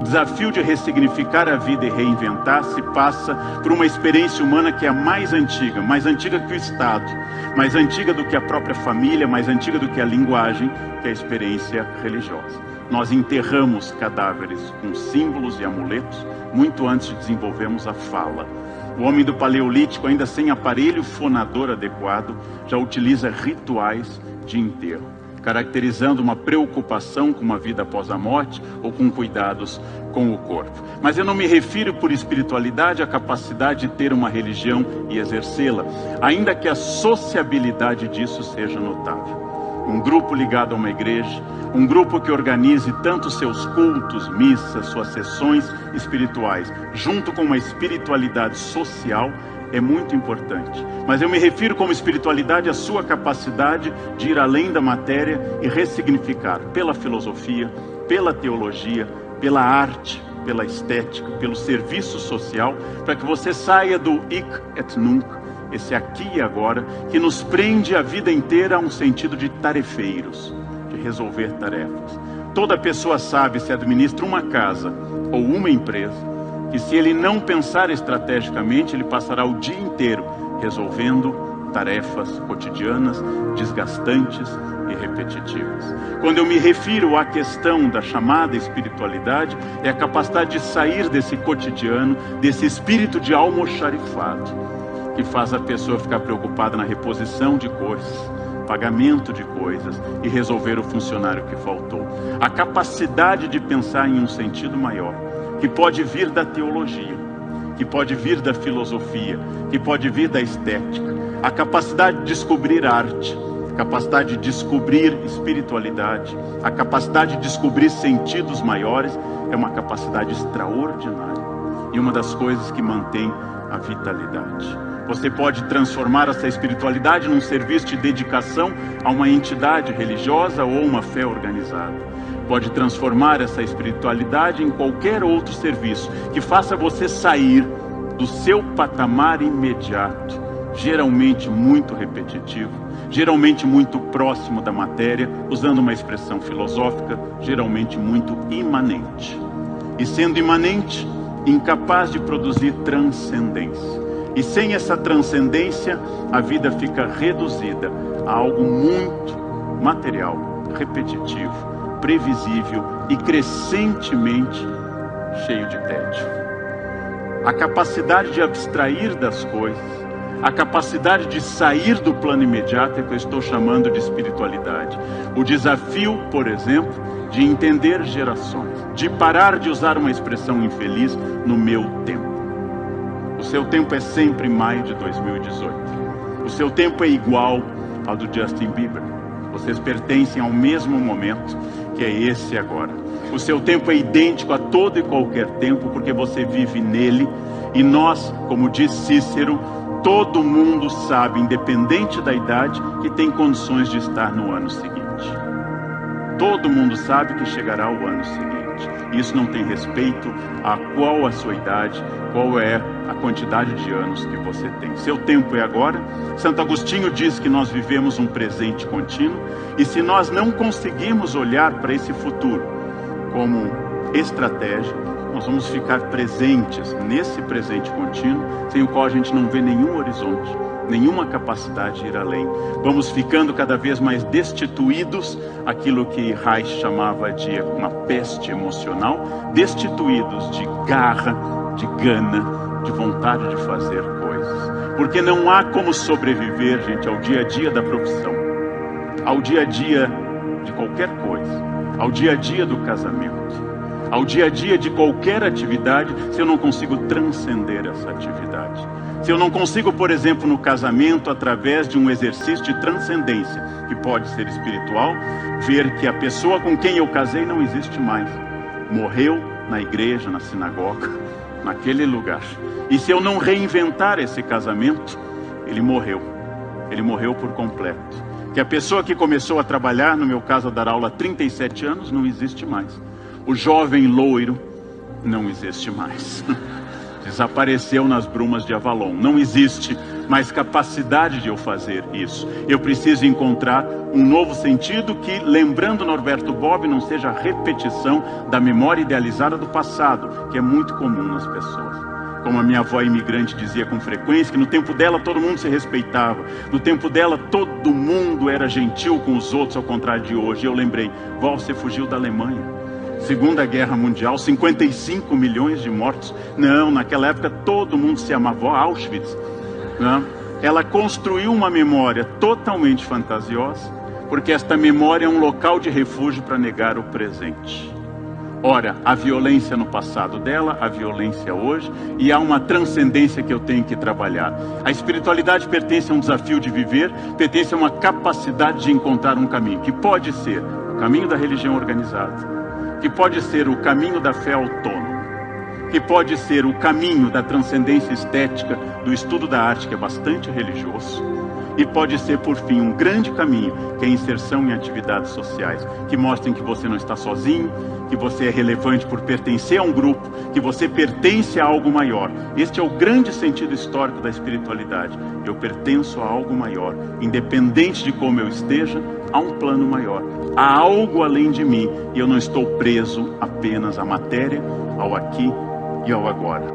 O desafio de ressignificar a vida e reinventar-se passa por uma experiência humana que é a mais antiga que o Estado, mais antiga do que a própria família, mais antiga do que a linguagem, que é a experiência religiosa. Nós enterramos cadáveres com símbolos e amuletos muito antes de desenvolvermos a fala. O homem do Paleolítico, ainda sem aparelho fonador adequado, já utiliza rituais de enterro, caracterizando uma preocupação com uma vida após a morte ou com cuidados com o corpo. Mas eu não me refiro por espiritualidade à capacidade de ter uma religião e exercê-la, ainda que a sociabilidade disso seja notável. Um grupo ligado a uma igreja, um grupo que organize tanto seus cultos, missas, suas sessões espirituais, junto com uma espiritualidade social, é muito importante. Mas eu me refiro como espiritualidade à sua capacidade de ir além da matéria e ressignificar pela filosofia, pela teologia, pela arte, pela estética, pelo serviço social, para que você saia do hic et nunc, esse aqui e agora, que nos prende a vida inteira a um sentido de tarefeiros, de resolver tarefas. Toda pessoa sabe, se administra uma casa ou uma empresa, que se ele não pensar estrategicamente, ele passará o dia inteiro resolvendo tarefas cotidianas, desgastantes e repetitivas. Quando eu me refiro à questão da chamada espiritualidade, é a capacidade de sair desse cotidiano, desse espírito de almoxarifado, que faz a pessoa ficar preocupada na reposição de coisas, pagamento de coisas e resolver o funcionário que faltou. A capacidade de pensar em um sentido maior, que pode vir da teologia, que pode vir da filosofia, que pode vir da estética. A capacidade de descobrir arte, a capacidade de descobrir espiritualidade, a capacidade de descobrir sentidos maiores é uma capacidade extraordinária e uma das coisas que mantém a vitalidade. Você pode transformar essa espiritualidade num serviço de dedicação a uma entidade religiosa ou uma fé organizada. Pode transformar essa espiritualidade em qualquer outro serviço que faça você sair do seu patamar imediato, geralmente muito repetitivo, geralmente muito próximo da matéria, usando uma expressão filosófica, geralmente muito imanente. E sendo imanente, incapaz de produzir transcendência. E sem essa transcendência, a vida fica reduzida a algo muito material, repetitivo, previsível e crescentemente cheio de tédio. A capacidade de abstrair das coisas, a capacidade de sair do plano imediato é que eu estou chamando de espiritualidade. O desafio, por exemplo, de entender gerações, de parar de usar uma expressão infeliz no meu tempo. O seu tempo é sempre maio de 2018. O seu tempo é igual ao do Justin Bieber. Vocês pertencem ao mesmo momento, que é esse agora. O seu tempo é idêntico a todo e qualquer tempo, porque você vive nele. E nós, como diz Cícero, todo mundo sabe, independente da idade, que tem condições de estar no ano seguinte. Todo mundo sabe que chegará o ano seguinte. Isso não tem respeito a qual a sua idade, qual é a quantidade de anos que você tem. Seu tempo é agora. Santo Agostinho diz que nós vivemos um presente contínuo, e se nós não conseguimos olhar para esse futuro como estratégia, nós vamos ficar presentes nesse presente contínuo, sem o qual a gente não vê nenhum horizonte, nenhuma capacidade de ir além. Vamos ficando cada vez mais destituídos, aquilo que Reich chamava de uma peste emocional, destituídos de garra, de gana, de vontade de fazer coisas. Porque não há como sobreviver, gente, ao dia a dia da profissão, ao dia a dia de qualquer coisa, ao dia a dia do casamento, ao dia a dia de qualquer atividade, se eu não consigo transcender essa atividade. Se eu não consigo, por exemplo, no casamento, através de um exercício de transcendência, que pode ser espiritual, ver que a pessoa com quem eu casei não existe mais. Morreu na igreja, na sinagoga, naquele lugar. E se eu não reinventar esse casamento, ele morreu. Ele morreu por completo. Que a pessoa que começou a trabalhar, no meu caso a dar aula há 37 anos, não existe mais. O jovem loiro não existe mais. Desapareceu nas brumas de Avalon. Não existe mais capacidade de eu fazer isso. Eu preciso encontrar um novo sentido que, lembrando Norberto Bobbio, não seja a repetição da memória idealizada do passado, que é muito comum nas pessoas. Como a minha avó imigrante dizia com frequência, que no tempo dela todo mundo se respeitava, no tempo dela todo mundo era gentil com os outros, ao contrário de hoje. E eu lembrei, vó, você fugiu da Alemanha, Segunda Guerra Mundial, 55 milhões de mortos. Não, naquela época todo mundo se amava, Auschwitz, não? Ela construiu uma memória totalmente fantasiosa, porque esta memória é um local de refúgio para negar o presente. Ora, a violência no passado dela, a violência hoje, e há uma transcendência que eu tenho que trabalhar. A espiritualidade pertence a um desafio de viver, pertence a uma capacidade de encontrar um caminho, que pode ser o caminho da religião organizada, que pode ser o caminho da fé autônoma, que pode ser o caminho da transcendência estética, do estudo da arte, que é bastante religioso, e pode ser, por fim, um grande caminho, que é a inserção em atividades sociais, que mostrem que você não está sozinho, que você é relevante por pertencer a um grupo, que você pertence a algo maior. Este é o grande sentido histórico da espiritualidade. Eu pertenço a algo maior, independente de como eu esteja, há um plano maior. Há algo além de mim, e eu não estou preso apenas à matéria, ao aqui e ao agora.